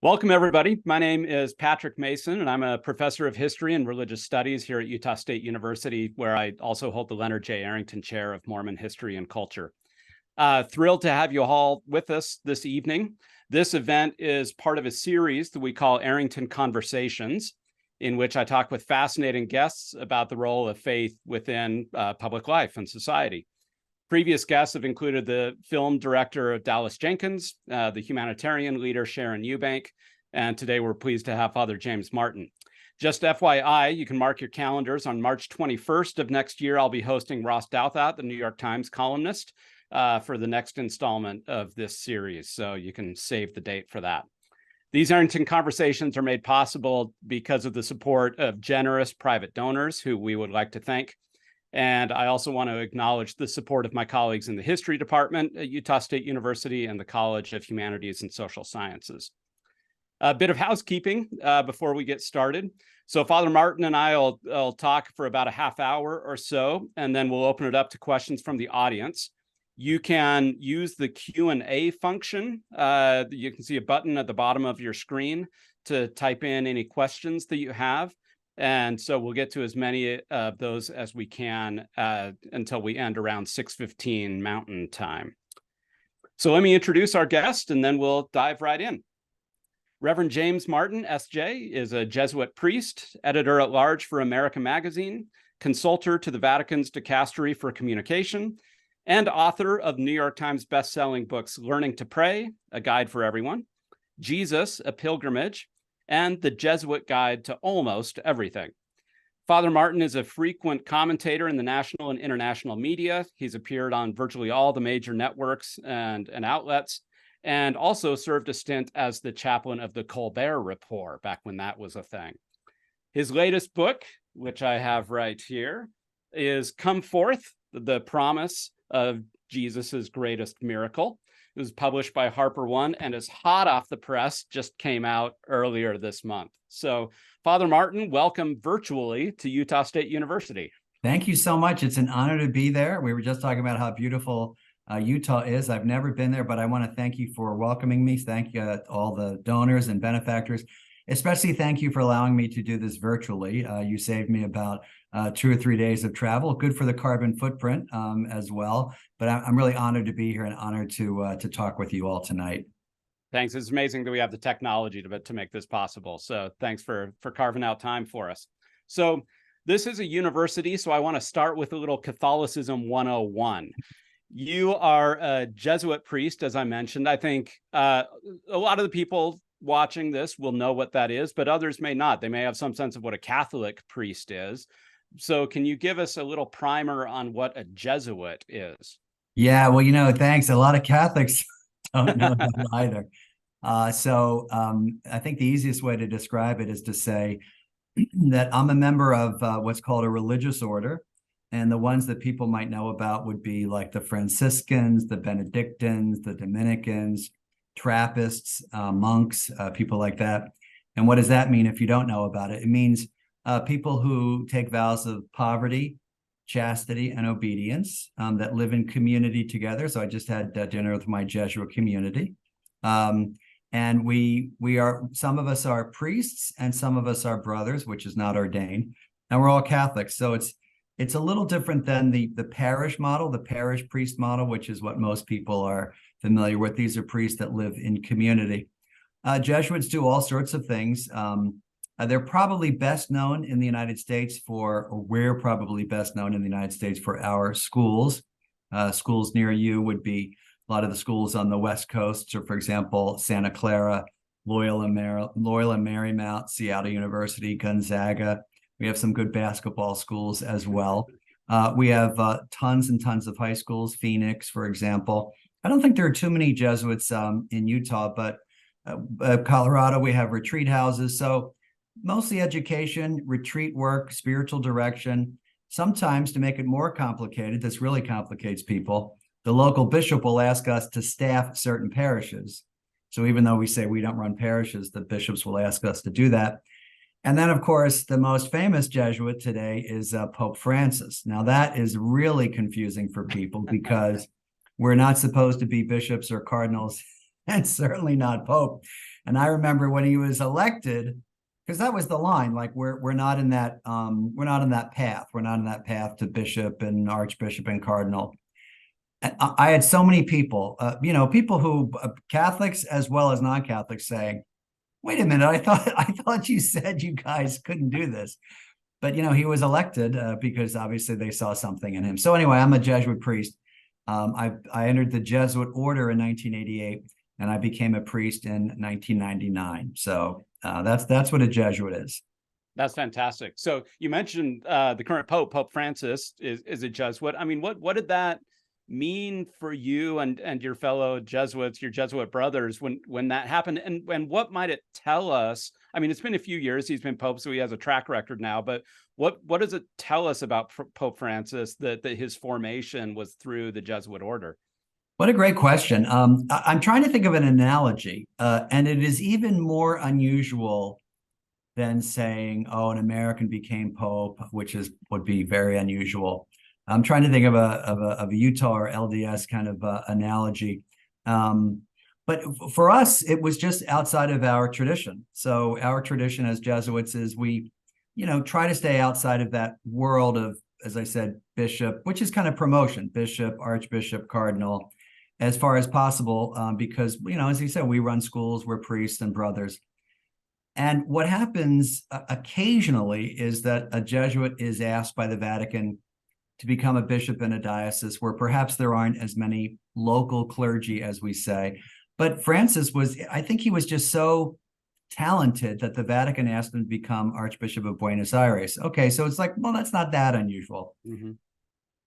Welcome, everybody. My name is Patrick Mason, and I'm a professor of history and religious studies here at Utah State University, where I also hold the Leonard J. Arrington Chair of Mormon History and Culture. Thrilled to have you all with us this evening. This event is part of a series that we call Arrington Conversations, in which I talk with fascinating guests about the role of faith within public life and society. Previous guests have included the film director Dallas Jenkins, the humanitarian leader Sharon Eubank, and today we're pleased to have Father James Martin. Just FYI, you can mark your calendars. On March 21st of next year, I'll be hosting Ross Douthat, the New York Times columnist, for the next installment of this series, so you can save the date for that. These Arrington Conversations are made possible because of the support of generous private donors who we would like to thank. And I also want to acknowledge the support of my colleagues in the history department at Utah State University and the College of Humanities and Social Sciences. A bit of housekeeping before we get started. So Father Martin and I will talk for about a half hour or so, and then we'll open it up to questions from the audience. You can use the Q&A function. You can see a button at the bottom of your screen to type in any questions that you have. And so we'll get to as many of those as we can until we end around 6:15 Mountain Time. So let me introduce our guest, and then we'll dive right in. Reverend James Martin, S.J., is a Jesuit priest, editor-at-large for America Magazine, consultor to the Vatican's Dicastery for Communication, and author of New York Times bestselling books Learning to Pray, A Guide for Everyone, Jesus, A Pilgrimage, and the Jesuit Guide to Almost Everything. Father Martin is a frequent commentator in the national and international media. He's appeared on virtually all the major networks and outlets, and also served a stint as the chaplain of the Colbert Report back when that was a thing. His latest book, which I have right here, is Come Forth, the Promise of Jesus's Greatest Miracle. It was published by Harper One and is hot off the press, just came out earlier this month. So, Father Martin, welcome virtually to Utah State University. Thank you so much. It's an honor to be there. We were just talking about how beautiful Utah is. I've never been there, but I want to thank you for welcoming me. Thank you to all the donors and benefactors. Especially thank you for allowing me to do this virtually. You saved me about 2 or 3 days of travel. Good for the carbon footprint as well. But I'm really honored to be here and honored to talk with you all tonight. Thanks. It's amazing that we have the technology to make this possible. So thanks for carving out time for us. So this is a university, so I want to start with a little Catholicism 101. You are a Jesuit priest, as I mentioned. I think a lot of the people watching this will know what that is, but others may not. They may have some sense of what a Catholic priest is. So can you give us a little primer on what a Jesuit is? Yeah, well, thanks. A lot of Catholics don't know that either. I think the easiest way to describe it is to say that I'm a member of what's called a religious order. And the ones that people might know about would be like the Franciscans, the Benedictines, the Dominicans, Trappists, monks, people like that. And what does that mean if you don't know about it? It means people who take vows of poverty, chastity, and obedience that live in community together. So I just had dinner with my Jesuit community. And we are, some of us are priests and some of us are brothers, which is not ordained. And we're all Catholics. So it's a little different than the parish model, the parish priest model, which is what most people are familiar with. These are priests that live in community. Jesuits do all sorts of things. They're probably best known in the United States or we're probably best known in the United States for our schools. Schools near you would be a lot of the schools on the West Coast. So, for example, Santa Clara, Loyola Marymount, Seattle University, Gonzaga. We have some good basketball schools as well. We have tons and tons of high schools, Phoenix, for example. I don't think there are too many Jesuits in Utah, but Colorado, we have retreat houses. So mostly education, retreat work, spiritual direction. Sometimes, to make it more complicated, this really complicates people, the local bishop will ask us to staff certain parishes. So even though we say we don't run parishes, the bishops will ask us to do that. And then, of course, the most famous Jesuit today is Pope Francis. Now, that is really confusing for people because we're not supposed to be bishops or cardinals, and certainly not Pope. And I remember when he was elected, because that was the line, like we're not in that path. We're not in that path to bishop and archbishop and cardinal. And I had so many people, people who Catholics as well as non-Catholics saying, wait a minute, I thought you said you guys couldn't do this. But, he was elected because obviously they saw something in him. So anyway, I'm a Jesuit priest. I entered the Jesuit order in 1988, and I became a priest in 1999. So that's what a Jesuit is. That's fantastic. So you mentioned the current Pope, Pope Francis, is a Jesuit. I mean, what did that mean for you and your fellow Jesuits, your Jesuit brothers, when that happened, and what might it tell us? I mean, it's been a few years he's been Pope, so he has a track record now, but what does it tell us about Pope Francis that his formation was through the Jesuit order? What a great question. I'm trying to think of an analogy, and it is even more unusual than saying, oh, an American became Pope, which would be very unusual. I'm trying to think of a Utah or LDS kind of analogy. But for us, it was just outside of our tradition. So our tradition as Jesuits is we, try to stay outside of that world of, as I said, bishop, which is kind of promotion, bishop, archbishop, cardinal, as far as possible, because, as you said, we run schools, we're priests and brothers. And what happens occasionally is that a Jesuit is asked by the Vatican to become a bishop in a diocese where perhaps there aren't as many local clergy, as we say. But Francis I think he was just so talented that the Vatican asked him to become Archbishop of Buenos Aires. Okay, so it's like, well, that's not that unusual. Mm-hmm.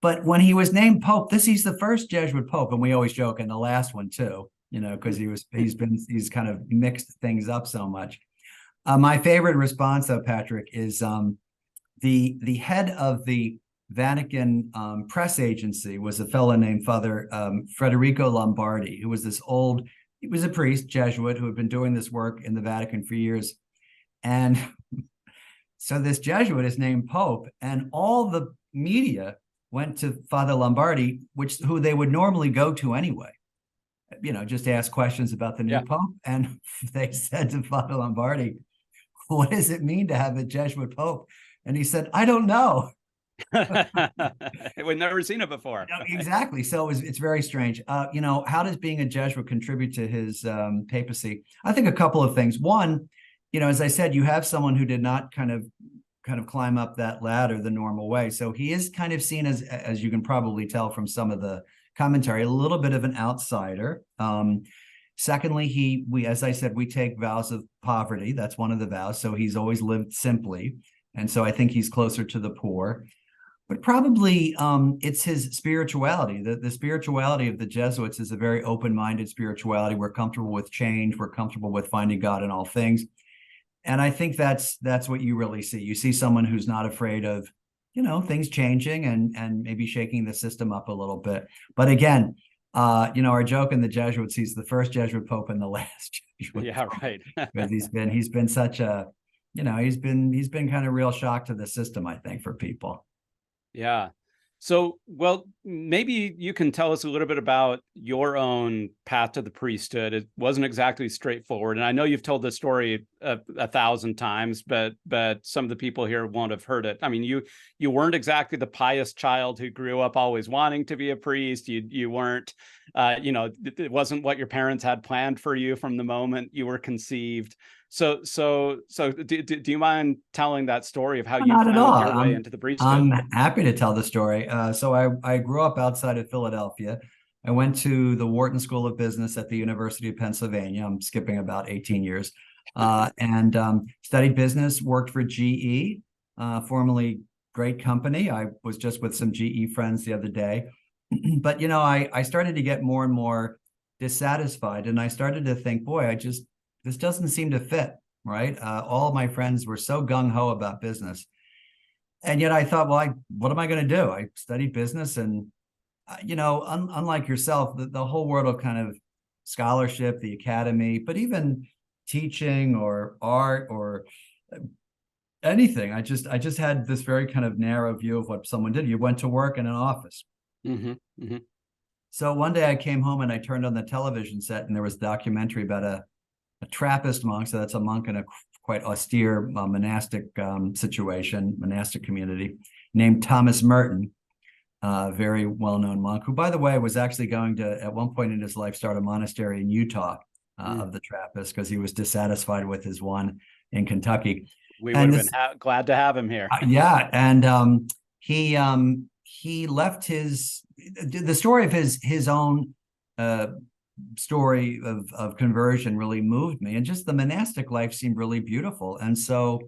But when he was named Pope, he's the first Jesuit Pope, and we always joke, and the last one too, because he's kind of mixed things up so much. My favorite response, though, Patrick, is the head of the Vatican press agency was a fellow named Father Federico Lombardi, who was he was a priest, Jesuit, who had been doing this work in the Vatican for years. And so this Jesuit is named Pope, and all the media went to Father Lombardi, who they would normally go to anyway, just to ask questions about the new Pope. And they said to Father Lombardi, what does it mean to have a Jesuit Pope? And he said, I don't know. We've never seen it before. Exactly. So it's very strange. How does being a Jesuit contribute to his papacy? I think a couple of things. One, as I said, you have someone who did not kind of climb up that ladder the normal way. So he is kind of seen as you can probably tell from some of the commentary, a little bit of an outsider. Secondly, as I said, we take vows of poverty. That's one of the vows. So he's always lived simply. And so I think he's closer to the poor. But probably it's his spirituality. The spirituality of the Jesuits is a very open-minded spirituality. We're comfortable with change. We're comfortable with finding God in all things. And I think that's what you really see. You see someone who's not afraid of, things changing and maybe shaking the system up a little bit. But again, our joke in the Jesuits, he's the first Jesuit Pope and the last Jesuit Pope. Right. Because he's been such a, he's been kind of real shock to the system, I think, for people. Yeah. So, well, maybe you can tell us a little bit about your own path to the priesthood. It wasn't exactly straightforward. And I know you've told this story 1,000 times, but some of the people here won't have heard it. I mean, you weren't exactly the pious child who grew up always wanting to be a priest. You weren't, it wasn't what your parents had planned for you from the moment you were conceived. So do you mind telling that story of how you found your way into the priesthood? I'm happy to tell the story. So I grew up outside of Philadelphia. I went to the Wharton School of Business at the University of Pennsylvania. I'm skipping about 18 years. And studied business, worked for GE, formerly great company. I was just with some GE friends the other day. But, I started to get more and more dissatisfied. And I started to think, boy, this doesn't seem to fit, right? All of my friends were so gung-ho about business. And yet I thought, well, what am I going to do? I studied business and, unlike yourself, the whole world of kind of scholarship, the academy, but even teaching or art or anything, I just had this very kind of narrow view of what someone did. You went to work in an office. Mm-hmm. Mm-hmm. So one day I came home and I turned on the television set and there was a documentary about Trappist monk, so that's a monk in a quite austere monastic situation, monastic community, named Thomas Merton, very well-known monk, who, by the way, was actually going to, at one point in his life, start a monastery in Utah of the Trappists, because he was dissatisfied with his one in Kentucky. We would have been glad to have him here. Yeah, and he left the story of his own story of conversion really moved me, and just the monastic life seemed really beautiful. And so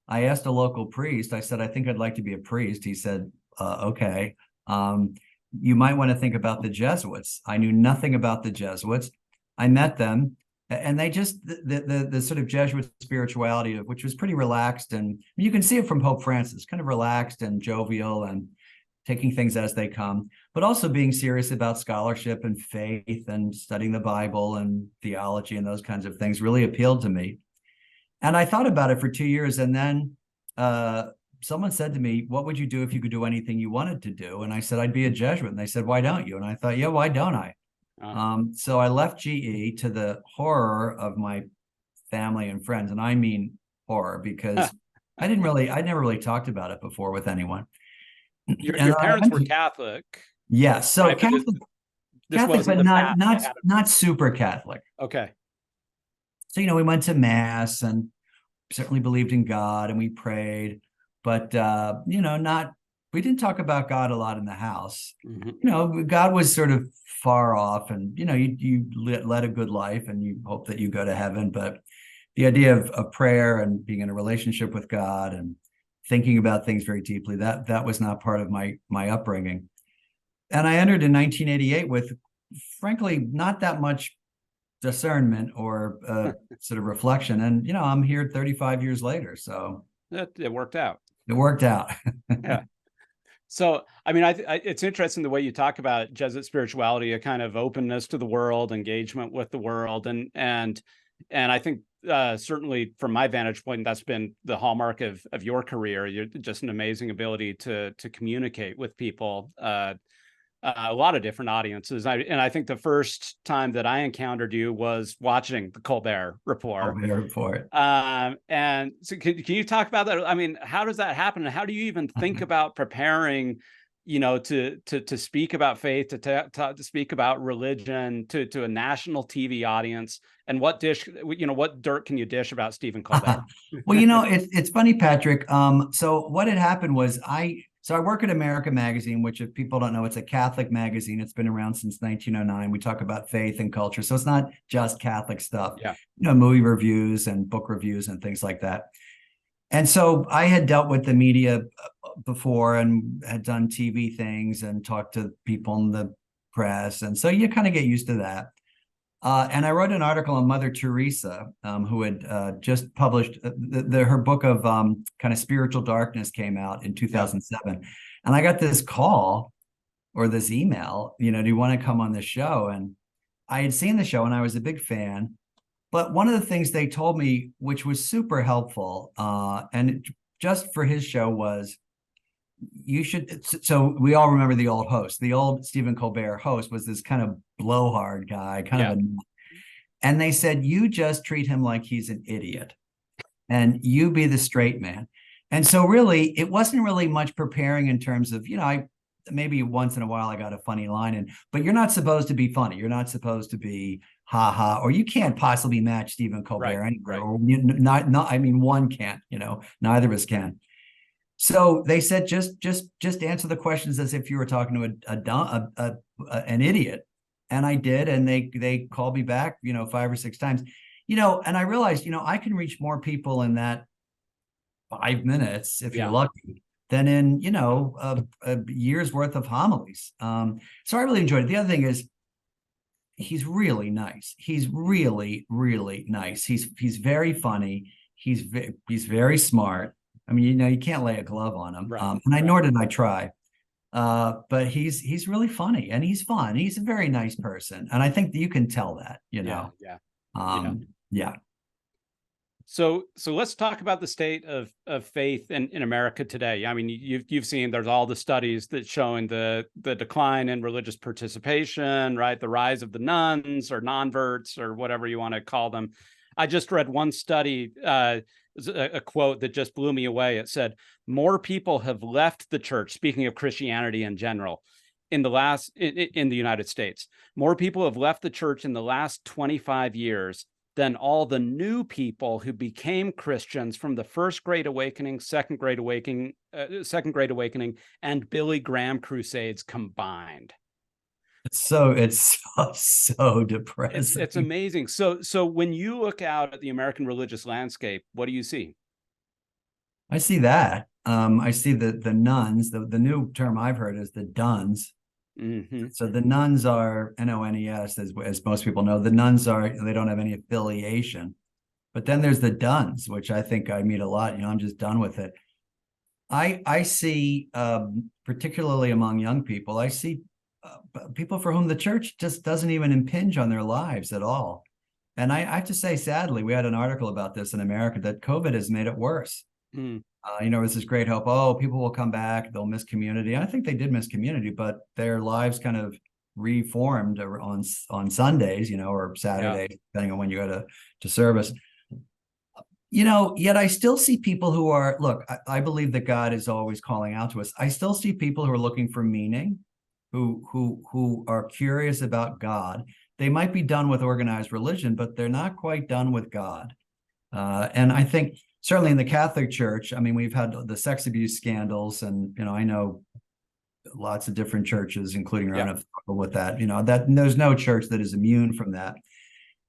I asked a local priest. I said, I think I'd like to be a priest. He said, okay, you might want to think about the Jesuits. I knew nothing about the Jesuits. I met them, and they just the sort of Jesuit spirituality, which was pretty relaxed, and you can see it from Pope Francis, kind of relaxed and jovial and taking things as they come, but also being serious about scholarship and faith and studying the Bible and theology and those kinds of things really appealed to me. And I thought about it for 2 years, and then someone said to me, what would you do if you could do anything you wanted to do? And I said, I'd be a Jesuit. And they said, why don't you? And I thought, yeah, why don't I? So I left GE, to the horror of my family and friends. And I mean horror, because I never really talked about it before with anyone. Your parents were Catholic. Yes. So right? Catholic, but not super Catholic. Okay. So, we went to mass and certainly believed in God, and we prayed, but, we didn't talk about God a lot in the house. God was sort of far off, and, you led a good life and you hope that you go to heaven. But the idea of prayer and being in a relationship with God and thinking about things very deeply, that was not part of my upbringing. And I entered in 1988 with, frankly, not that much discernment or sort of reflection. And, I'm here 35 years later. So it worked out. It worked out. Yeah. So, I mean, it's interesting the way you talk about Jesuit spirituality, a kind of openness to the world, engagement with the world. And I think certainly from my vantage point, that's been the hallmark of your career. You're just an amazing ability to communicate with people, a lot of different audiences. I think the first time that I encountered you was watching the Colbert Report. And so can you talk about that? I mean, how does that happen? And how do you even think about preparing, to speak about faith, to speak about religion to a national TV audience? And what dirt can you dish about Stephen Colbert? Well, it's funny, Patrick. So what had happened was I work at America Magazine, which, if people don't know, it's a Catholic magazine. It's been around since 1909. We talk about faith and culture. So it's not just Catholic stuff, movie reviews and book reviews and things like that. And so I had dealt with the media before and had done TV things and talked to people in the press. And so you kind of get used to that. And I wrote an article on Mother Teresa, who had just published her book of kind of spiritual darkness came out in 2007. And I got this call or this email, do you want to come on the show? And I had seen the show and I was a big fan. But one of the things they told me, which was super helpful, just for his show, was you should. So we all remember the old host. The old Stephen Colbert host was this kind of blowhard guy, and they said, you just treat him like he's an idiot and you be the straight man. And so really, it wasn't really much preparing in terms of, maybe once in a while I got a funny line in, but you're not supposed to be funny. You're not supposed to be ha, or you can't possibly match Stephen Colbert anywhere. Or I mean, one can't, neither of us can. So they said, just answer the questions as if you were talking to an idiot. And I did, and they called me back, 5 or 6 times, and I realized, I can reach more people in that 5 minutes, if you're lucky, than in, a year's worth of homilies. So I really enjoyed it. The other thing is, he's really nice. He's really, really nice. He's very funny. He's very smart. I mean, you can't lay a glove on him. Nor did I try. But he's really funny and he's fun. He's a very nice person. And I think that you can tell that, Yeah. So let's talk about the state of faith in America today. I mean, you've seen there's all the studies that showing the decline in religious participation, right? The rise of the nuns or non-verts or whatever you want to call them. I just read one study, a quote that just blew me away. It said, more people have left the church, speaking of Christianity in general, in the United States. More people have left the church in the last 25 years than all the new people who became Christians from the First Great Awakening, Second Great Awakening, and Billy Graham crusades combined. It's so depressing. It's amazing. So when you look out at the American religious landscape, what do you see? I see that. I see the nuns. The new term I've heard is the duns. Mm-hmm. So the nuns are NONES, as most people know. The nuns they don't have any affiliation. But then there's the duns, which I think I meet a lot. I'm just done with it. I see, particularly among young people, I see people for whom the church just doesn't even impinge on their lives at all. And I have to say, sadly, we had an article about this in America that COVID has made it worse. Mm. There's this great hope. Oh, people will come back. They'll miss community. And I think they did miss community, but their lives kind of reformed on Sundays, or Saturdays, depending on when you go to service. Yet I still see people who are, look, I believe that God is always calling out to us. I still see people who are looking for meaning, who are curious about God. They might be done with organized religion, but they're not quite done with God. And I think certainly in the Catholic Church, we've had the sex abuse scandals, and I know lots of different churches, including our own, have struggled with that. That there's no church that is immune from that,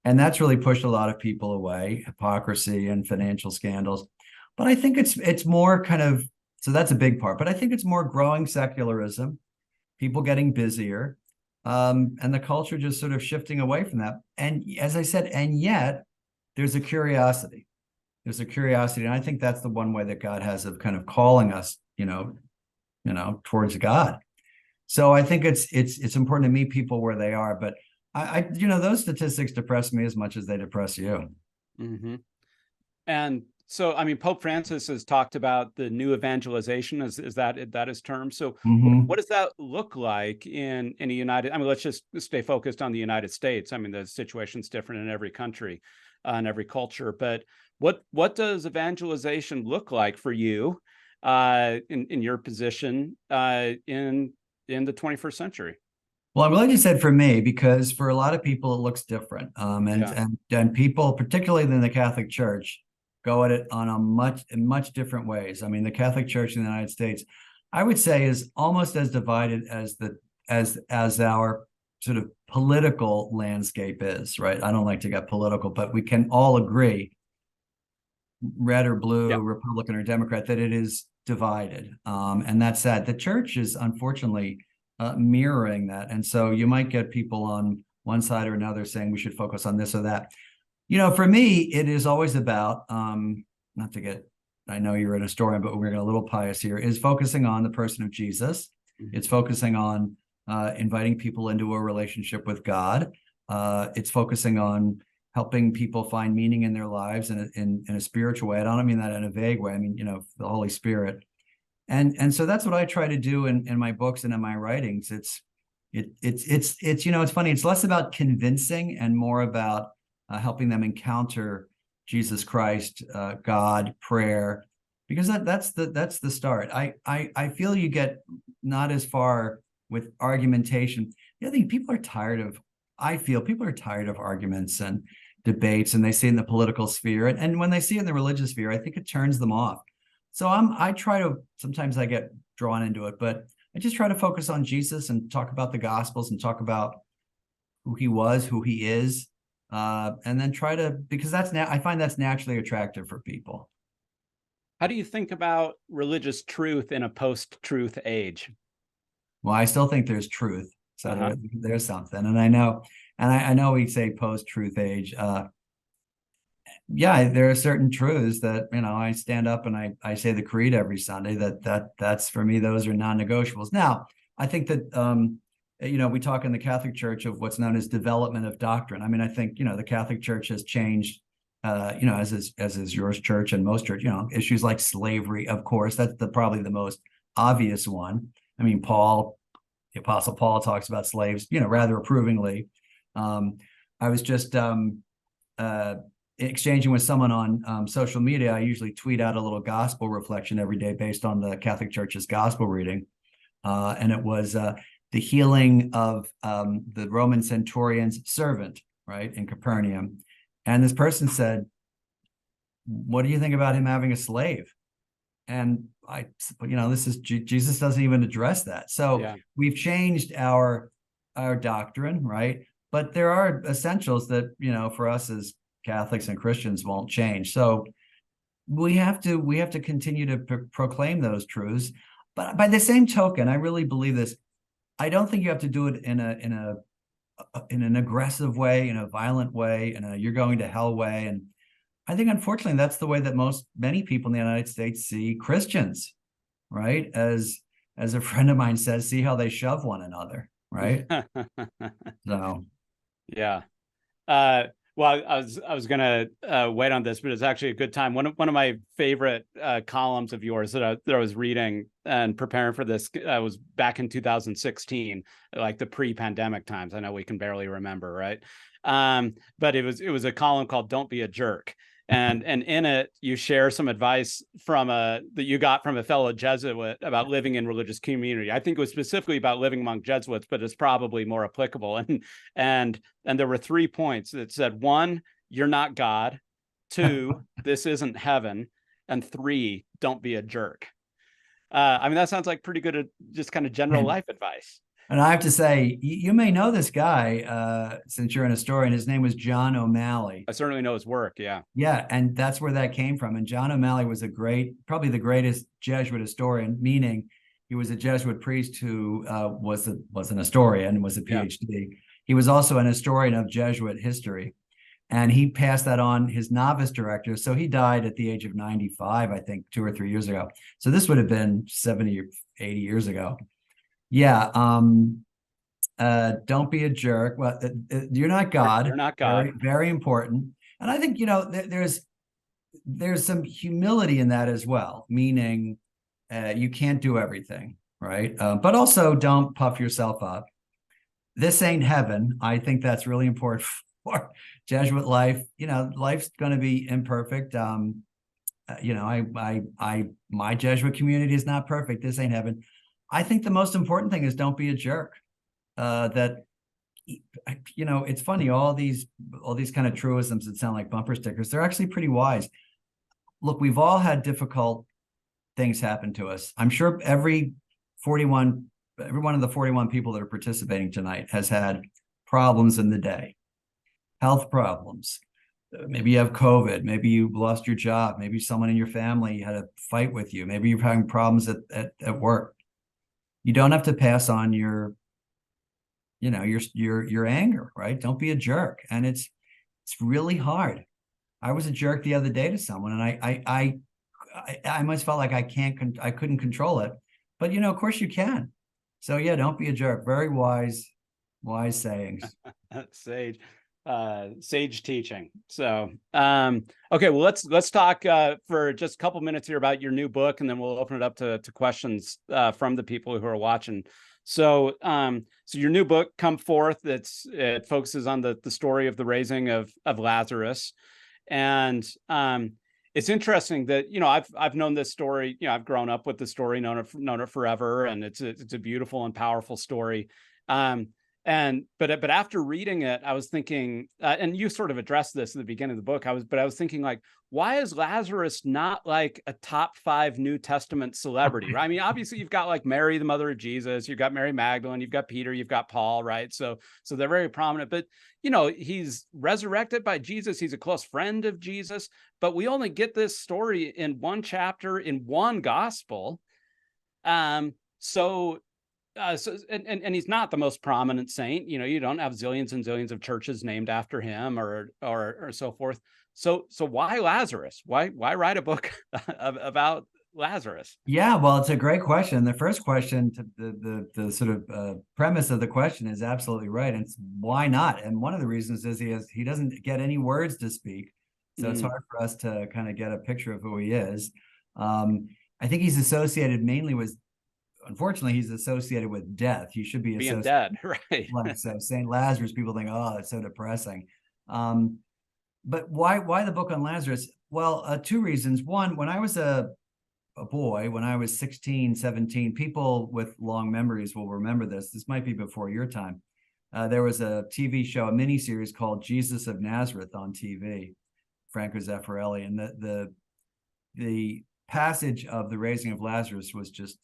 and that's really pushed a lot of people away. Hypocrisy and financial scandals, but I think it's more kind of, so that's a big part. But I think it's more growing secularism, people getting busier, and the culture just sort of shifting away from that. And as I said, and yet there's a curiosity. There's a curiosity, and I think that's the one way that God has of kind of calling us, towards God. So I think it's important to meet people where they are. But I those statistics depress me as much as they depress you. Mm-hmm. And so, Pope Francis has talked about the new evangelization. Is that his term? So, what does that look like in the United? Let's just stay focused on the United States. The situation's different in every country, and every culture. But what does evangelization look like for you, in your position, in the 21st century? Well, I'm glad you said for me, because for a lot of people it looks different. And people, particularly in the Catholic Church, go at it in much different ways. The Catholic Church in the United States, I would say, is almost as divided as our sort of political landscape is, right? I don't like to get political, but we can all agree, red or blue, Republican or Democrat, that it is divided. And that's sad. The church is unfortunately mirroring that. And so you might get people on one side or another saying we should focus on this or that. For me, it is always about, not to get, I know you're an historian, but we're getting a little pious here, is focusing on the person of Jesus. Mm-hmm. It's focusing on inviting people into a relationship with God. It's focusing on helping people find meaning in their lives in a spiritual way. I don't mean that in a vague way. The Holy Spirit. And so that's what I try to do in my books and in my writings. It's funny. It's less about convincing and more about helping them encounter Jesus Christ, God, prayer, because that's the start. I feel you get not as far with argumentation. The other thing, I feel people are tired of arguments and debates, and they see it in the political sphere, and when they see it in the religious sphere, I think it turns them off. So sometimes I get drawn into it, but I just try to focus on Jesus and talk about the Gospels and talk about who he was, who he is, and then because I find that's naturally attractive for people. How do you think about religious truth in a post-truth age? Well, I still think there's truth. So there's something, and I know we say post-truth age. There are certain truths that I stand up and I say the creed every Sunday. That's for me. Those are non-negotiables. Now, I think that we talk in the Catholic Church of what's known as development of doctrine. I think the Catholic Church has changed. As is yours church and most church. Issues like slavery, of course, that's probably the most obvious one. The Apostle Paul talks about slaves, rather approvingly. I was just exchanging with someone on social media, I usually tweet out a little gospel reflection every day based on the Catholic Church's gospel reading. And it was the healing of the Roman centurion's servant, right, in Capernaum. And this person said, what do you think about him having a slave? And this is Jesus doesn't even address that. So we've changed our doctrine, right? But there are essentials that, for us as Catholics and Christians won't change. So we have to continue to proclaim those truths. But by the same token, I really believe this. I don't think you have to do it in an aggressive way, in a violent way, in a you're going to hell way. And I think, unfortunately, that's the way that many people in the United States see Christians, right? As a friend of mine says, see how they shove one another, right? So, yeah. Well, I was gonna wait on this, but it's actually a good time. One of my favorite columns of yours that I was reading and preparing for this was back in 2016, like the pre-pandemic times. I know we can barely remember, right? But it was a column called "Don't Be a Jerk." And in it, you share some advice that you got from a fellow Jesuit about living in religious community. I think it was specifically about living among Jesuits, but it's probably more applicable. And there were 3 points that said: 1, you're not God; 2, this isn't heaven; and 3, don't be a jerk. I mean, that sounds like pretty good, just kind of general life advice. And I have to say, you may know this guy since you're an historian. His name was John O'Malley. I certainly know his work. Yeah. Yeah. And that's where that came from. And John O'Malley was probably the greatest Jesuit historian, meaning he was a Jesuit priest who was an historian, was a PhD. Yeah. He was also an historian of Jesuit history. And he passed that on his novice director. So he died at the age of 95, I think, 2 or 3 years ago. So this would have been 70 or 80 years ago. Yeah. Don't be a jerk. Well, you're not God. You're not God. Very, very important. And I think, there's some humility in that as well, meaning you can't do everything, right? But also don't puff yourself up. This ain't heaven. I think that's really important for Jesuit life. Life's going to be imperfect. My Jesuit community is not perfect. This ain't heaven. I think the most important thing is don't be a jerk. It's funny, all these kind of truisms that sound like bumper stickers, they're actually pretty wise. Look, we've all had difficult things happen to us. I'm sure every one of the 41 people that are participating tonight has had problems in the day, health problems. Maybe you have COVID, maybe you lost your job, maybe someone in your family had a fight with you, maybe you're having problems at work. You don't have to pass on your anger, right? Don't be a jerk. And it's really hard. I was a jerk the other day to someone, and I almost felt like I couldn't control it. But of course you can. So yeah, don't be a jerk. Very wise sayings. Sage teaching. So okay, well let's talk for just a couple minutes here about your new book, and then we'll open it up to questions from the people who are watching. So your new book, Come Forth, it focuses on the story of the raising of Lazarus. And it's interesting that I've known this story. I've grown up with the story, known it forever, and it's a beautiful and powerful story. But after reading it, I was thinking, and you sort of addressed this at the beginning of the book. I was thinking, like, why is Lazarus not like a top 5 New Testament celebrity? Right? I mean, obviously you've got like Mary, the mother of Jesus, you've got Mary Magdalene, you've got Peter, you've got Paul, right? So they're very prominent. But he's resurrected by Jesus. He's a close friend of Jesus. But we only get this story in one chapter in one gospel. And he's not the most prominent saint. You don't have zillions and zillions of churches named after him or so forth. So why Lazarus? Why write a book about Lazarus? Yeah, well, it's a great question. The first question, the sort of premise of the question is absolutely right. And it's why not? And one of the reasons is he doesn't get any words to speak, so it's hard for us to kind of get a picture of who he is. I think he's associated mainly with. Unfortunately, he's associated with death. He should be being dead, right? Like so, Saint Lazarus. People think, oh, it's so depressing. but why the book on Lazarus? Well, two reasons. One, when I was a boy, when I was 16, 17, people with long memories will remember this. This might be before your time. There was a TV show, a miniseries called Jesus of Nazareth on TV, Franco Zeffirelli, and the passage of the raising of Lazarus was just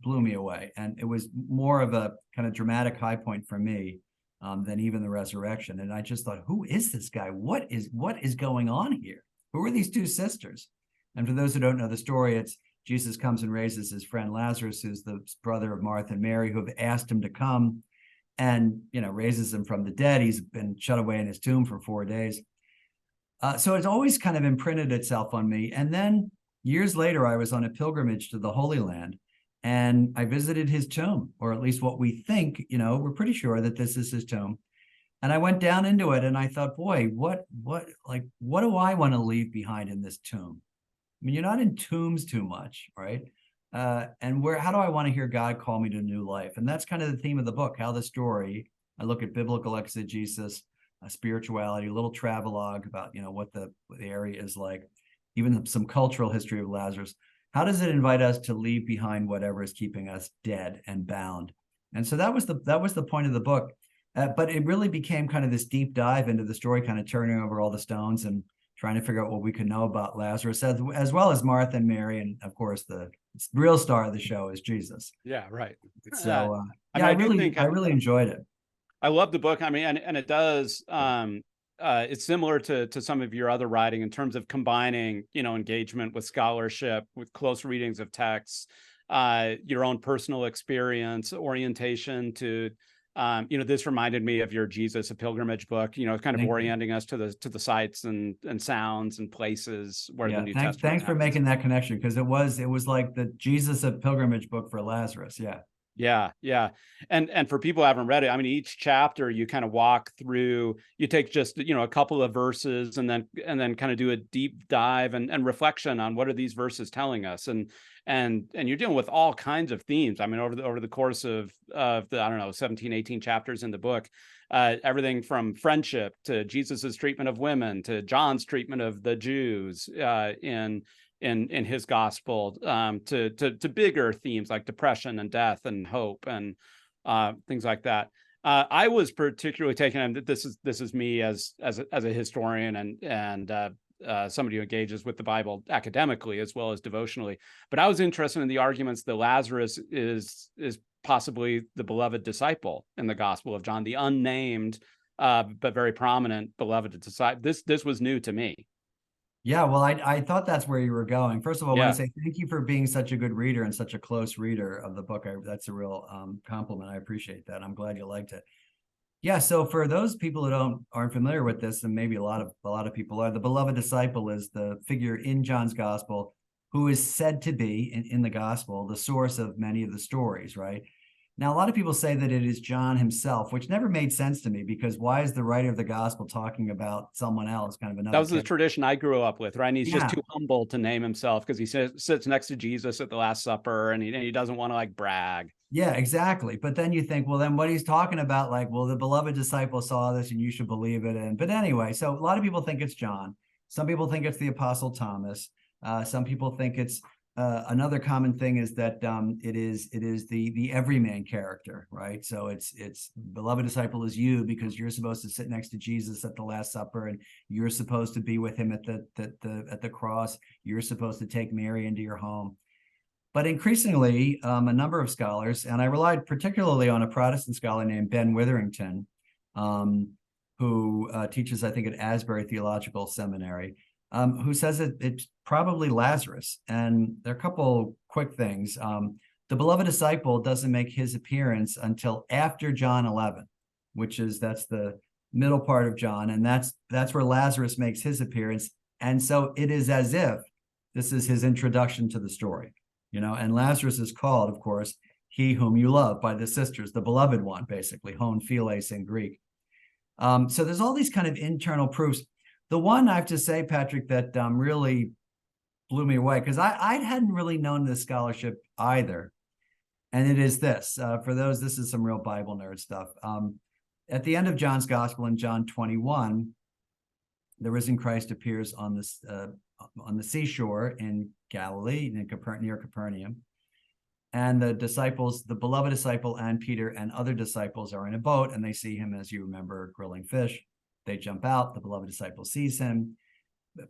blew me away, and it was more of a kind of dramatic high point for me than even the resurrection. And I just thought, who is this guy? What is going on here? Who are these two sisters? And for those who don't know the story, it's Jesus comes and raises his friend Lazarus, who's the brother of Martha and Mary, who have asked him to come, and raises him from the dead. He's been shut away in his tomb for 4 days. So it's always kind of imprinted itself on me. And then years later, I was on a pilgrimage to the Holy Land, and I visited his tomb, or at least what we think, we're pretty sure that this is his tomb. And I went down into it, and I thought, boy, what do I want to leave behind in this tomb? I mean, you're not in tombs too much, right? And how do I want to hear God call me to new life? And that's kind of the theme of the book, how the story, I look at biblical exegesis, spirituality, a little travelogue about, what the area is like, even some cultural history of Lazarus. How does it invite us to leave behind whatever is keeping us dead and bound? And so that was the point of the book. But it really became kind of this deep dive into the story, kind of turning over all the stones and trying to figure out what we could know about Lazarus, as well as Martha and Mary. And of course, the real star of the show is Jesus. Yeah, right. So I really enjoyed it. I love the book. I mean, and it does, it's similar to some of your other writing in terms of combining, engagement with scholarship, with close readings of texts, your own personal experience, orientation to, this reminded me of your Jesus, a Pilgrimage book, kind of orienting us to the sights and sounds and places where the New Testament Thanks for making that connection, because it was like the Jesus of Pilgrimage book for Lazarus. Yeah. And for people who haven't read it, I mean, each chapter you kind of walk through, you take just, a couple of verses and then kind of do a deep dive and reflection on what are these verses telling us. And you're dealing with all kinds of themes. I mean, over the course of the, 17, 18 chapters in the book, everything from friendship to Jesus's treatment of women, to John's treatment of the Jews, in his gospel, to bigger themes like depression and death and hope and things like that. I was particularly taken, and this is me as a historian and somebody who engages with the Bible academically as well as devotionally. But I was interested in the arguments that Lazarus is possibly the beloved disciple in the Gospel of John, the unnamed but very prominent beloved disciple. This was new to me. Yeah, well, I thought that's where you were going. First of all, I want to say thank you for being such a good reader and such a close reader of the book. That's a real compliment. I appreciate that. I'm glad you liked it. Yeah, so for those people who aren't familiar with this, and maybe a lot of people are, the beloved disciple is the figure in John's gospel who is said to be in the gospel the source of many of the stories, right? Now, a lot of people say that it is John himself, which never made sense to me, because why is the writer of the gospel talking about someone else, kind of another? That was the tradition I grew up with, right? And he's just too humble to name himself because he sits next to Jesus at the Last Supper, and he doesn't want to brag. Yeah, exactly. But then you think, well, then what he's talking about, the beloved disciple saw this and you should believe it. But anyway, so a lot of people think it's John. Some people think it's the Apostle Thomas. Some people think it's another common thing is that it is the everyman character, right? So it's beloved disciple is you, because you're supposed to sit next to Jesus at the Last Supper, and you're supposed to be with him at the cross. You're supposed to take Mary into your home. But increasingly, a number of scholars, and I relied particularly on a Protestant scholar named Ben Witherington, who teaches, I think, at Asbury Theological Seminary, who says it's probably Lazarus. And there are a couple quick things. The beloved disciple doesn't make his appearance until after John 11, that's the middle part of John. And that's where Lazarus makes his appearance. And so it is as if this is his introduction to the story, and Lazarus is called, of course, he whom you love, by the sisters, the beloved one, basically, hon philes in Greek. So there's all these kind of internal proofs. The one I have to say, Patrick, that really blew me away, because I hadn't really known this scholarship either. And it is this, this is some real Bible nerd stuff. At the end of John's gospel in John 21, the risen Christ appears on the seashore in Galilee, near Capernaum. And the disciples, the beloved disciple and Peter and other disciples are in a boat, and they see him, as you remember, grilling fish. They jump out. The beloved disciple sees him.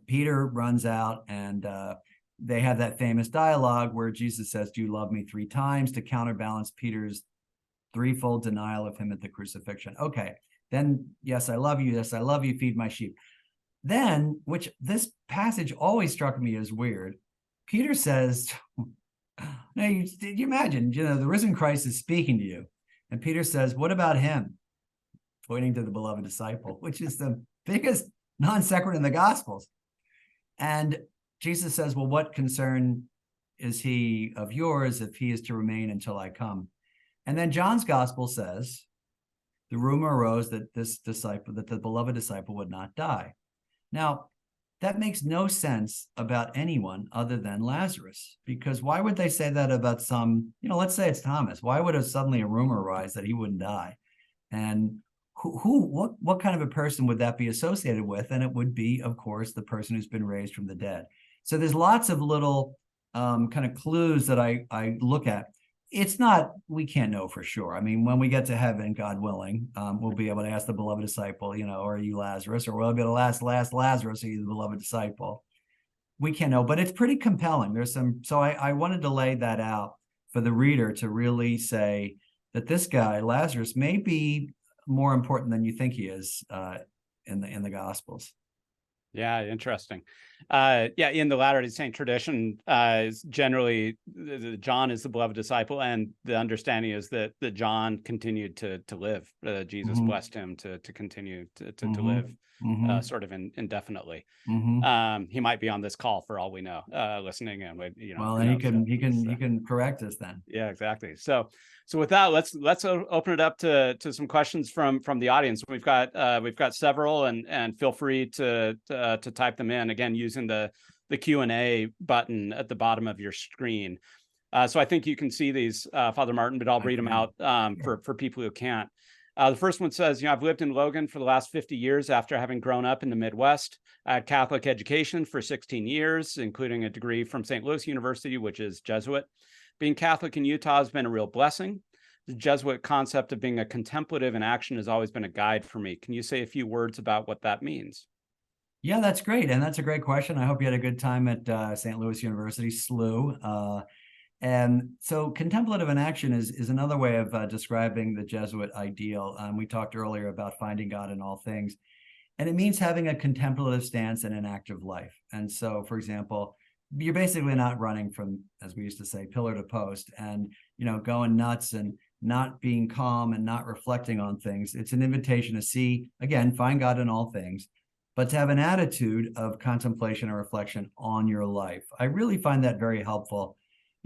Peter runs out, and they have that famous dialogue where Jesus says, "Do you love me?" 3 times to counterbalance Peter's threefold denial of him at the crucifixion. Okay, then, yes, I love you. Yes, I love you. Feed my sheep. Then, which this passage always struck me as weird, Peter says, now, you imagine, the risen Christ is speaking to you. And Peter says, "What about him?" Pointing to the beloved disciple, which is the biggest non sequitur in the Gospels. And Jesus says, "Well, what concern is he of yours if he is to remain until I come?" And then John's Gospel says, the rumor arose that the beloved disciple would not die. Now, that makes no sense about anyone other than Lazarus, because why would they say that about let's say it's Thomas. Why would suddenly a rumor arise that he wouldn't die? And what kind of a person would that be associated with? And it would be, of course, the person who's been raised from the dead. So there's lots of little kind of clues that I look at. It's not, we can't know for sure. I mean, when we get to heaven, God willing, we'll be able to ask the beloved disciple, are you Lazarus? Or we'll be able to ask Lazarus, are you the beloved disciple? We can't know, but it's pretty compelling. So I wanted to lay that out for the reader to really say that this guy, Lazarus, may be more important than you think he is in the Gospels. Yeah, interesting. In the Latter-day Saint tradition, generally John is the beloved disciple, and the understanding is that John continued to live. Jesus blessed him to continue to live sort of indefinitely. He might be on this call for all we know, listening, and well, and he can correct us then. Yeah, exactly. So with that, let's open it up to some questions from the audience. We've got several, and feel free to type them in, again using the Q&A button at the bottom of your screen. So I think you can see these, Father Martin, but I'll read them out for people who can't. The first one says, I've lived in Logan for the last 50 years after having grown up in the Midwest. I had Catholic education for 16 years, including a degree from St. Louis University, which is Jesuit. Being Catholic in Utah has been a real blessing. The Jesuit concept of being a contemplative in action has always been a guide for me. Can you say a few words about what that means? Yeah, that's great. And that's a great question. I hope you had a good time at St. Louis University, SLU. And so contemplative in action is another way of describing the Jesuit ideal. We talked earlier about finding God in all things. And it means having a contemplative stance and an active life. And so, for example, you're basically not running from, as we used to say, pillar to post and, going nuts and not being calm and not reflecting on things. It's an invitation to see, again, find God in all things, but to have an attitude of contemplation or reflection on your life. I really find that very helpful.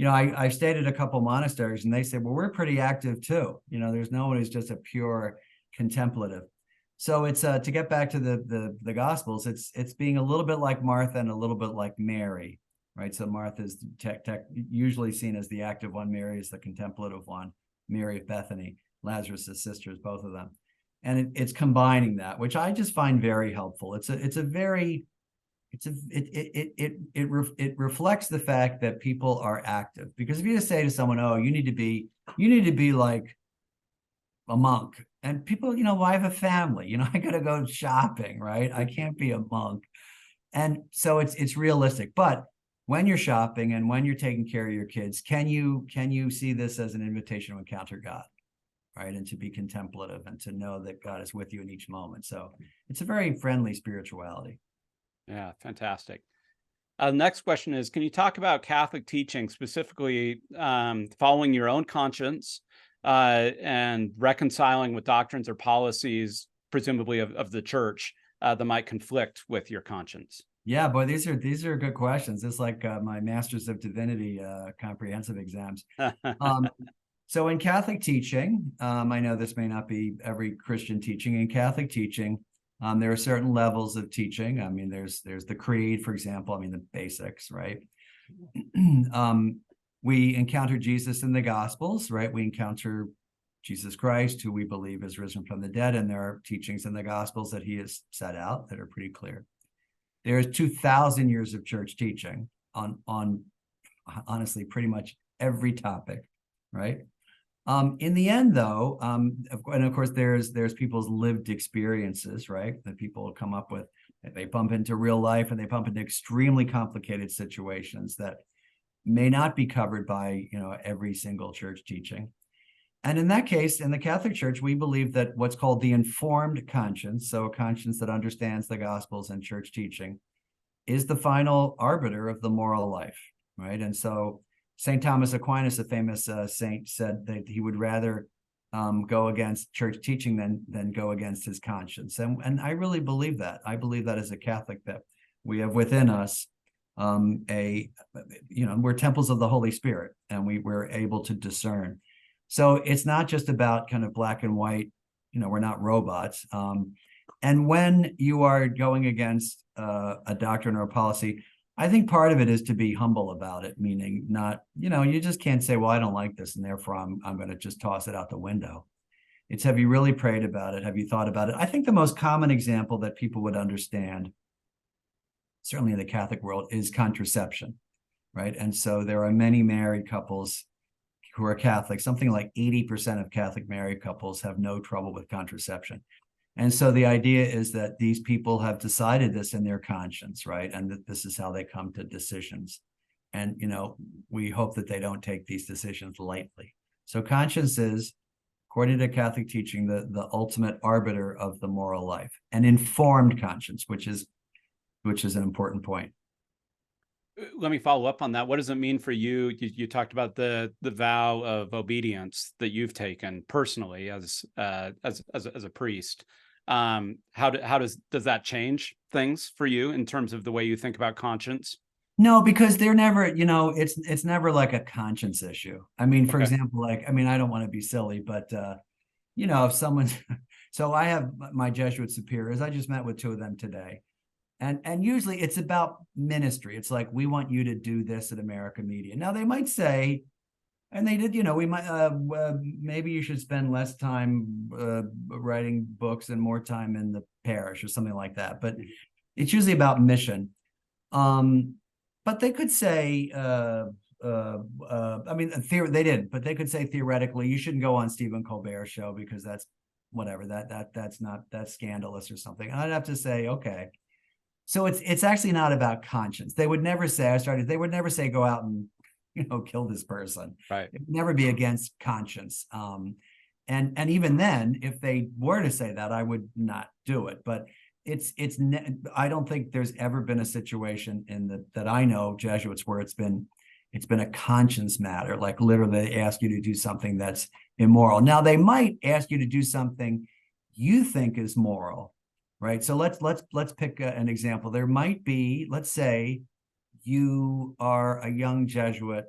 I stayed at a couple monasteries, and they say, well, we're pretty active too. There's no one who's just a pure contemplative. So it's to get back to the Gospels, it's being a little bit like Martha and a little bit like Mary, right? So Martha is usually seen as the active one. Mary is the contemplative one. Mary of Bethany, Lazarus' sisters, both of them. And it's combining that, which I just find very helpful. It reflects the fact that people are active. Because if you just say to someone, "Oh, you need to be like a monk," and people, well, I have a family, I got to go shopping, right? I can't be a monk. And so it's realistic. But when you're shopping and when you're taking care of your kids, can you see this as an invitation to encounter God? Right, and to be contemplative and to know that God is with you in each moment. So it's a very friendly spirituality. Yeah, fantastic. The next question is, can you talk about Catholic teaching, specifically following your own conscience and reconciling with doctrines or policies, presumably of the church, that might conflict with your conscience? Yeah, boy, these are good questions. It's like my Masters of Divinity comprehensive exams. So in Catholic teaching, I know this may not be every Christian teaching. In Catholic teaching, there are certain levels of teaching. I mean, there's the creed, for example. I mean, the basics, right? We encounter Jesus in the Gospels, right? We encounter Jesus Christ, who we believe is risen from the dead, and there are teachings in the Gospels that he has set out that are pretty clear. There's 2,000 years of church teaching on honestly pretty much every topic, right? In the end, though, and of course, there's people's lived experiences, right? That people come up with. They bump into real life, and they bump into extremely complicated situations that may not be covered by every single church teaching. And in that case, in the Catholic Church, we believe that what's called the informed conscience, so a conscience that understands the Gospels and church teaching, is the final arbiter of the moral life, right? And so St. Thomas Aquinas, a famous saint, said that he would rather go against church teaching than go against his conscience. And I really believe that. I believe that as a Catholic, that we have within us we're temples of the Holy Spirit, and we're able to discern. So it's not just about kind of black and white, we're not robots. And when you are going against a doctrine or a policy, I think part of it is to be humble about it, meaning not, you just can't say, well, I don't like this, and therefore I'm going to just toss it out the window. It's, have you really prayed about it? Have you thought about it? I think the most common example that people would understand, certainly in the Catholic world, is contraception, right? And so there are many married couples who are Catholic. Something like 80% of Catholic married couples have no trouble with contraception. And so the idea is that these people have decided this in their conscience, right? And that this is how they come to decisions. And, we hope that they don't take these decisions lightly. So conscience is, according to Catholic teaching, the ultimate arbiter of the moral life. An informed conscience, which is an important point. Let me follow up on that. What does it mean for you? You talked about the vow of obedience that you've taken personally as a priest. How does that change things for you in terms of the way you think about conscience? No, because they're never, it's never like a conscience issue. I mean, for example, I don't want to be silly, but if someone's, so I have my Jesuit superiors. I just met with two of them today. And usually it's about ministry. It's like, we want you to do this at America Media. Now they might say, and they did, we might, maybe you should spend less time writing books and more time in the parish or something like that. But it's usually about mission. But they could say, they didn't, but they could say theoretically, you shouldn't go on Stephen Colbert's show because that's whatever, that's scandalous or something. And I'd have to say, okay. So it's actually not about conscience. They would never say, they would never say, go out and, kill this person. Right. It would never be against conscience. And even then, if they were to say that, I would not do it. But I don't think there's ever been a situation that I know Jesuits where it's been a conscience matter, like literally they ask you to do something that's immoral. Now they might ask you to do something you think is moral, right? So let's pick an example. There might be, let's say you are a young Jesuit,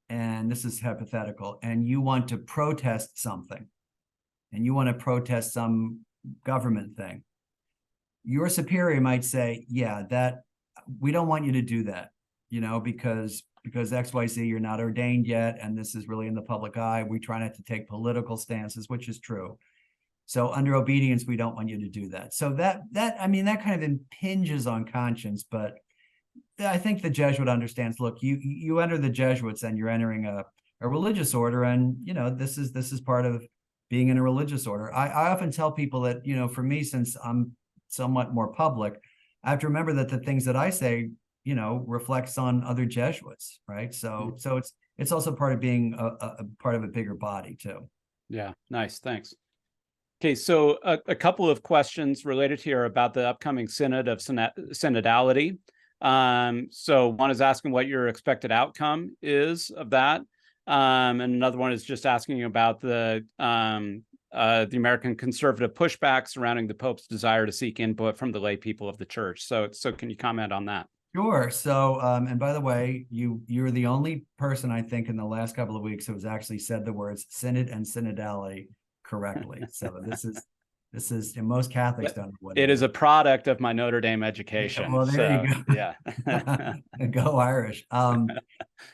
and this is hypothetical, and you want to protest something, and you want to protest some government thing. Your superior might say, yeah, that we don't want you to do that, because XYZ, you're not ordained yet, and this is really in the public eye. We try not to take political stances, which is true. So under obedience, we don't want you to do that. So that kind of impinges on conscience, but I think the Jesuit understands, look, you enter the Jesuits and you're entering a religious order, and this is part of being in a religious order. I often tell people that, for me, since I'm somewhat more public, I have to remember that the things that I say, reflects on other Jesuits, right? So it's also part of being a part of a bigger body too. Yeah, nice, thanks. Okay, so a couple of questions related here about the upcoming Synod of Synodality. So one is asking what your expected outcome is of that. And another one is just asking about the American conservative pushback surrounding the Pope's desire to seek input from the lay people of the church. So can you comment on that? Sure. So, and by the way, you're the only person I think in the last couple of weeks who has actually said the words synod and synodality correctly. So this is, and most Catholics don't know what it is. A product of my Notre Dame education. Yeah, well, there you go. Yeah. Go Irish.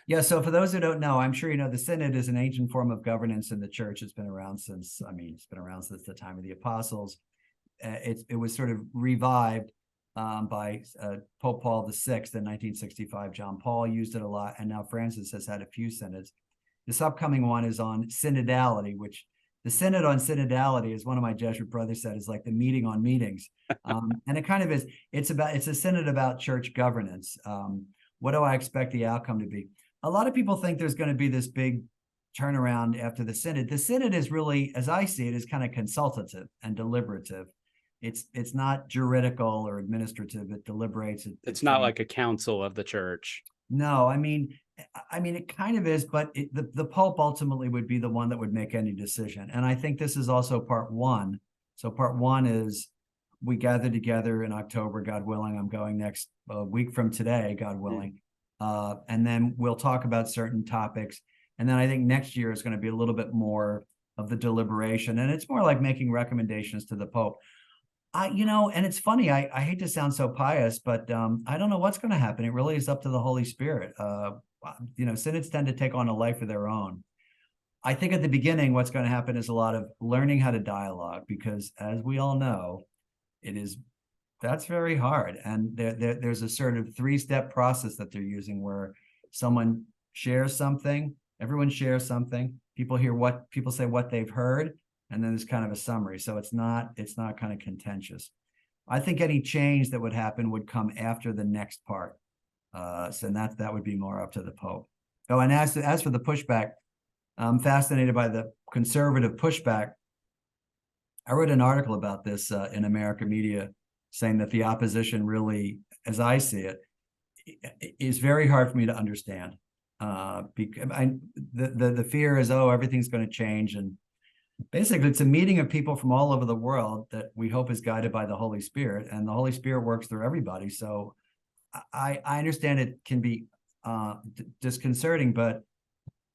Yeah. So for those who don't know, I'm sure the synod is an ancient form of governance in the church. It's been around since the time of the apostles. It was sort of revived by Pope Paul VI in 1965. John Paul used it a lot, and now Francis has had a few synods. This upcoming one is on synodality, which the synod on synodality, as one of my Jesuit brothers said, is like the meeting on meetings. And it kind of is. It's a synod about church governance. What do I expect the outcome to be? A lot of people think there's going to be this big turnaround after the synod. The synod is really, as I see it, is kind of consultative and deliberative. It's not juridical or administrative. It deliberates. It's not like a council of the church. No, I mean, it kind of is, but the Pope ultimately would be the one that would make any decision. And I think this is also part one. So part one is we gather together in October, God willing. I'm going next week from today, God willing. And then we'll talk about certain topics. And then I think next year is going to be a little bit more of the deliberation. And it's more like making recommendations to the Pope. And it's funny, I hate to sound so pious, but I don't know what's going to happen. It really is up to the Holy Spirit. Synods tend to take on a life of their own. I think at the beginning, what's going to happen is a lot of learning how to dialogue, because as we all know, that's very hard. And there's a sort of 3-step process that they're using where someone shares something, everyone shares something, people say what they've heard, and then there's kind of a summary. So it's not kind of contentious. I think any change that would happen would come after the next part. So that would be more up to the Pope. Oh, and as for the pushback, I'm fascinated by the conservative pushback. I wrote an article about this in America Media, saying that the opposition really, as I see it, is very hard for me to understand. Because the fear is, everything's going to change, and basically it's a meeting of people from all over the world that we hope is guided by the Holy Spirit, and the Holy Spirit works through everybody. So I understand it can be disconcerting, but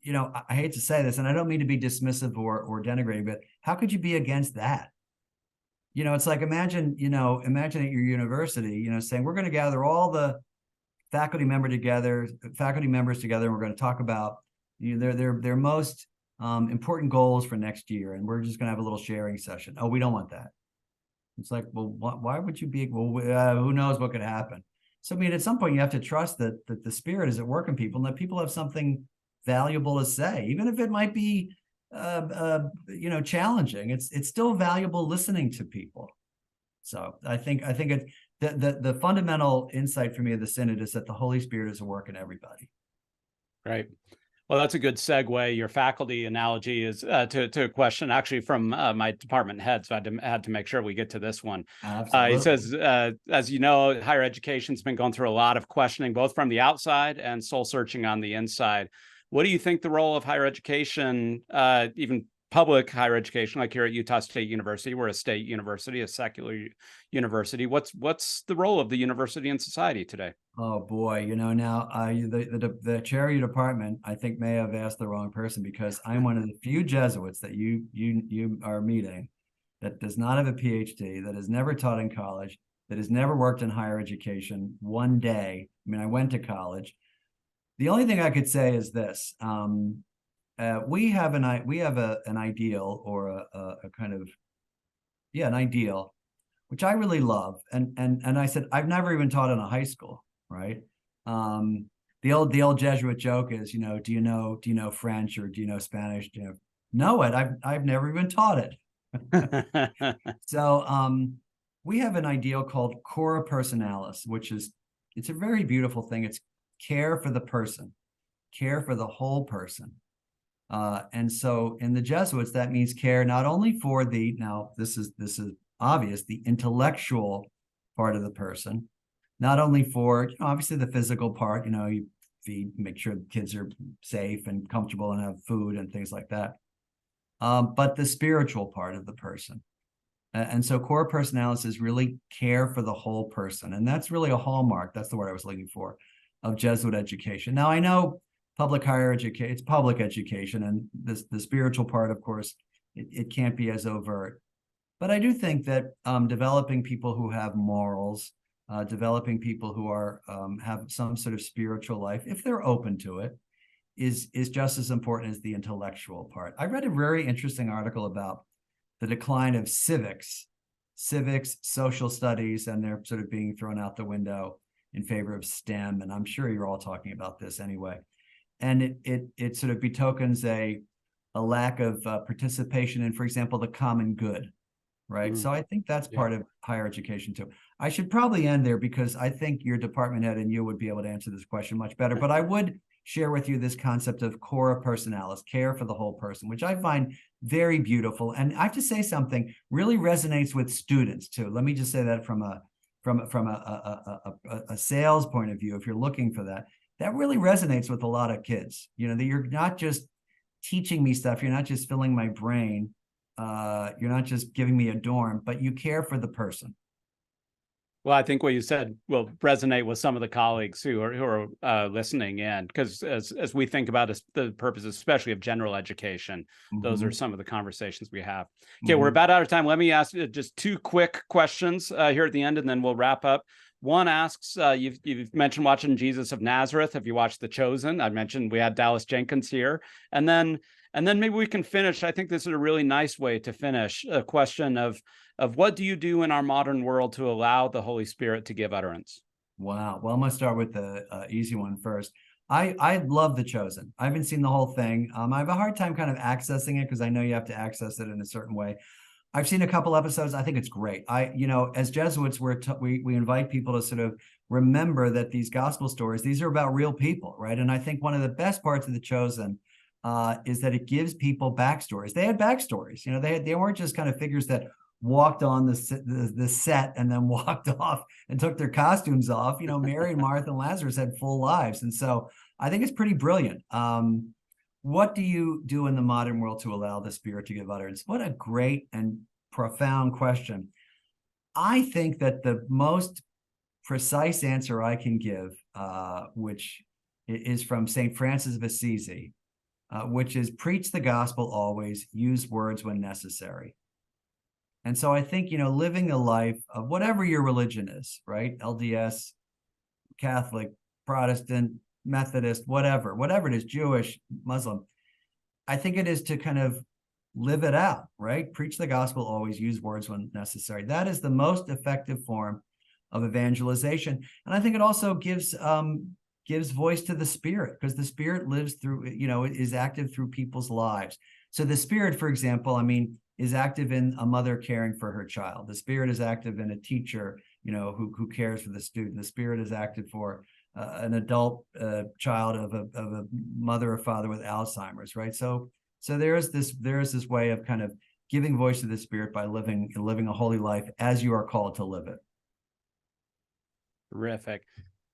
I hate to say this, and I don't mean to be dismissive or denigrating, but how could you be against that? It's like imagine at your university, saying we're going to gather all the faculty members together, and we're going to talk about their most important goals for next year, and we're just going to have a little sharing session. Oh, we don't want that. It's like, well, why would you be? Well, who knows what could happen? So I mean, at some point, you have to trust that the Spirit is at work in people, and that people have something valuable to say, even if it might be challenging. It's still valuable listening to people. So I think the fundamental insight for me of the Synod is that the Holy Spirit is at work in everybody. Right. Well, that's a good segue. Your faculty analogy is to a question actually from my department head, so I had to make sure we get to this one. He says, as you know, higher education's been going through a lot of questioning, both from the outside and soul searching on the inside. What do you think the role of higher education, even public higher education, like here at Utah State University? We're a state university, a secular university. What's the role of the university in society today? Oh boy, now the chair of your department, I think, may have asked the wrong person, because I'm one of the few Jesuits that you are meeting that does not have a PhD, that has never taught in college, that has never worked in higher education one day. I mean, I went to college. The only thing I could say is this: we have an ideal, or a kind of an ideal, which I really love. And I said, I've never even taught in a high school, right? The old Jesuit joke is, do you know French, or do you know Spanish? Do you know it? I've never even taught it. So we have an ideal called cura personalis, which it's a very beautiful thing. It's care for the person, care for the whole person. And so in the Jesuits, that means care not only for now this is obvious, the intellectual part of the person, not only for obviously the physical part, you feed, make sure the kids are safe and comfortable and have food and things like that, but the spiritual part of the person. And so cura personalis is really care for the whole person, and that's really a hallmark, that's the word I was looking for, of Jesuit education. Now I know public higher education, it's public education, and the spiritual part, of course, it can't be as overt. But I do think that developing people who have morals, developing people who are have some sort of spiritual life, if they're open to it, is just as important as the intellectual part. I read a very interesting article about the decline of civics civics, social studies, and they're sort of being thrown out the window in favor of STEM. And I'm sure you're all talking about this anyway. And it sort of betokens a lack of participation in, for example, the common good, right? So I think that's part of higher education too. I should probably end there because I think your department head and you would be able to answer this question much better. But I would share with you this concept of cora personalis, care for the whole person, which I find very beautiful. And I have to say something really resonates with students too. Let me just say that from a sales point of view, if you're looking for that, that really resonates with a lot of kids. You know, that you're not just teaching me stuff, you're not just filling my brain, you're not just giving me a dorm, but you care for the person. Well, I think what you said will resonate with some of the colleagues who are listening in, because as we think about the purpose, especially of general education, those are some of the conversations we have. Okay, we're about out of time. Let me ask just two quick questions here at the end, and then we'll wrap up. One asks, you've mentioned watching Jesus of Nazareth. Have you watched The Chosen? I mentioned we had Dallas Jenkins here. And then maybe we can finish. I think this is a really nice way to finish a question of what do you do in our modern world to allow the Holy Spirit to give utterance? Wow. Well, I'm going to start with the easy one first. I love The Chosen. I haven't seen the whole thing. I have a hard time kind of accessing it because I know you have to access it in a certain way. I've seen a couple episodes. I think it's great. As Jesuits, we invite people to sort of remember that these gospel stories, these are about real people, right? And I think one of the best parts of The Chosen is that it gives people backstories. They had backstories. You know, they weren't just kind of figures that walked on the set and then walked off and took their costumes off. You know, Mary and Martha and Lazarus had full lives, and so I think it's pretty brilliant. What do you do in the modern world to allow the Spirit to give utterance? What a great and profound question. I think that the most precise answer I can give, which is from St. Francis of Assisi, which is preach the gospel always, use words when necessary. And so I think, living a life of whatever your religion is, right? LDS, Catholic, Protestant, Methodist, whatever it is, Jewish, Muslim, I think it is to kind of live it out, right? Preach the gospel always, use words when necessary. That is the most effective form of evangelization. And I think it also gives voice to the Spirit, because the Spirit lives through, is active through people's lives. So the Spirit, for example, is active in a mother caring for her child. The Spirit is active in a teacher, who cares for the student. The Spirit is active for an adult child of a mother or father with Alzheimer's, right? So there is this way of kind of giving voice to the Spirit by living a holy life as you are called to live it. Terrific.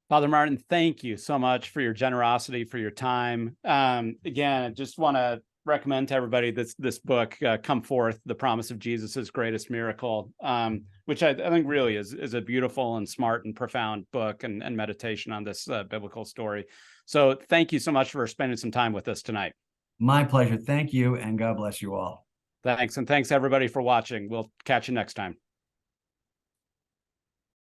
Father Martin, thank you so much for your generosity, for your time. Again, I just want to recommend to everybody this book, Come Forth, The Promise of Jesus' Greatest Miracle, which I think really is a beautiful and smart and profound book and meditation on this biblical story. So thank you so much for spending some time with us tonight. My pleasure. Thank you, and God bless you all. Thanks. And thanks everybody for watching. We'll catch you next time.